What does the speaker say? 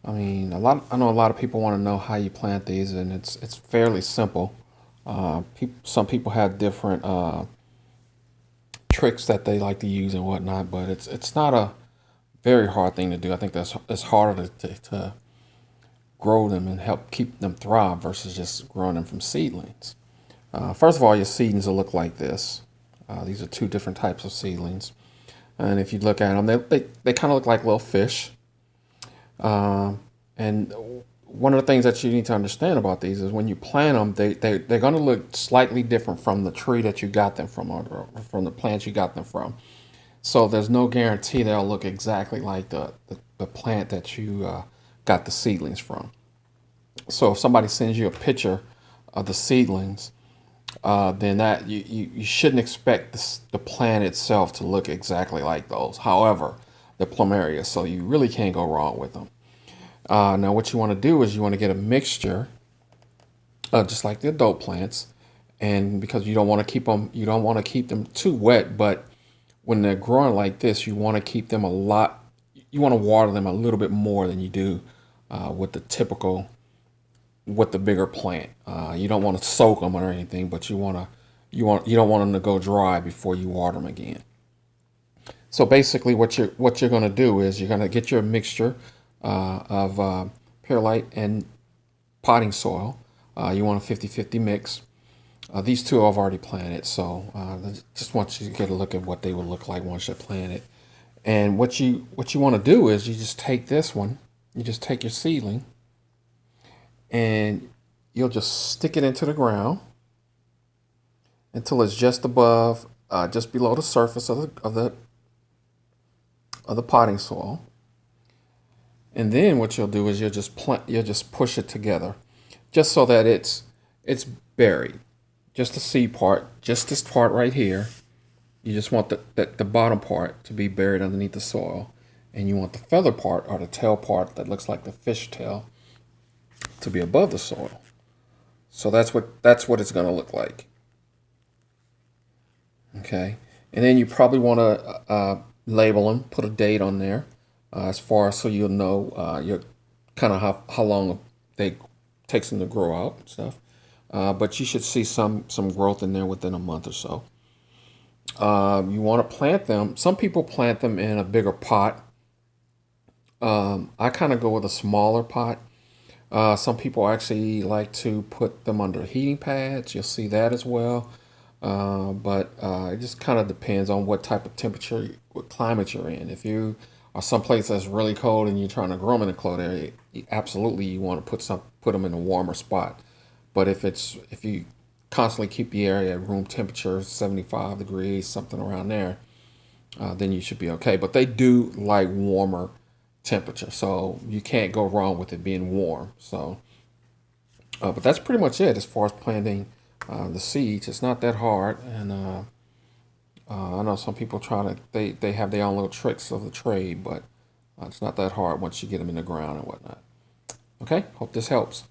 I mean, I know a lot of people want to know how you plant these, and it's fairly simple. Some people have different tricks that they like to use and whatnot, but it's not a very hard thing to do. I think that's it's harder to grow them and help keep them thrive versus just growing them from seedlings. First of all, your seedlings will look like this. These are two different types of seedlings, and if you look at them, they kind of look like little fish. And one of the things that you need to understand about these is when you plant them, they're going to look slightly different from the tree that you got them from or from the plant you got them from. So there's no guarantee they'll look exactly like the plant that you got the seedlings from. So if somebody sends you a picture of the seedlings, then you shouldn't expect the plant itself to look exactly like those. However, the Plameria, so you really can't go wrong with them. Now, what you want to do is you want to get a mixture, just like the adult plants, and because you don't want to keep them too wet. But when they're growing like this, you want to keep them a lot. You want to water them a little bit more than you do with the typical with the bigger plant. You don't want to soak them or anything, but you don't want them to go dry before you water them again. So basically, what you're going to do is you're going to get your mixture of perlite and potting soil. You want a 50-50 mix. These two I've already planted, so just want you to get a look at what they would look like once they're planted. And what you want to do is you just take this one, you just take your seedling, and you'll just stick it into the ground until it's just above, just below the surface of the potting soil. And then what you'll do is you'll just push it together, just so that it's buried. Just the seed part, just this part right here. You just want the bottom part to be buried underneath the soil, and you want the feather part or the tail part that looks like the fish tail to be above the soil. So that's what it's going to look like. Okay, and then you probably want to label them, put a date on there, as far as so you'll know your kind of how long they takes them to grow out and stuff. But you should see some growth in there within a month or so. You want to plant them. Some people plant them in a bigger pot. I kind of go with a smaller pot. Some people actually like to put them under heating pads. You'll see that as well. But it just kind of depends on what type of temperature, what climate you're in. If you are someplace that's really cold and you're trying to grow them in a cold area, absolutely you want to put them in a warmer spot. But if you constantly keep the area at room temperature, 75 degrees, something around there, then you should be okay. But they do like warmer temperature, so you can't go wrong with it being warm. So, but that's pretty much it as far as planting the seeds. It's not that hard, and I know some people they have their own little tricks of the trade, but it's not that hard once you get them in the ground and whatnot. Okay, hope this helps.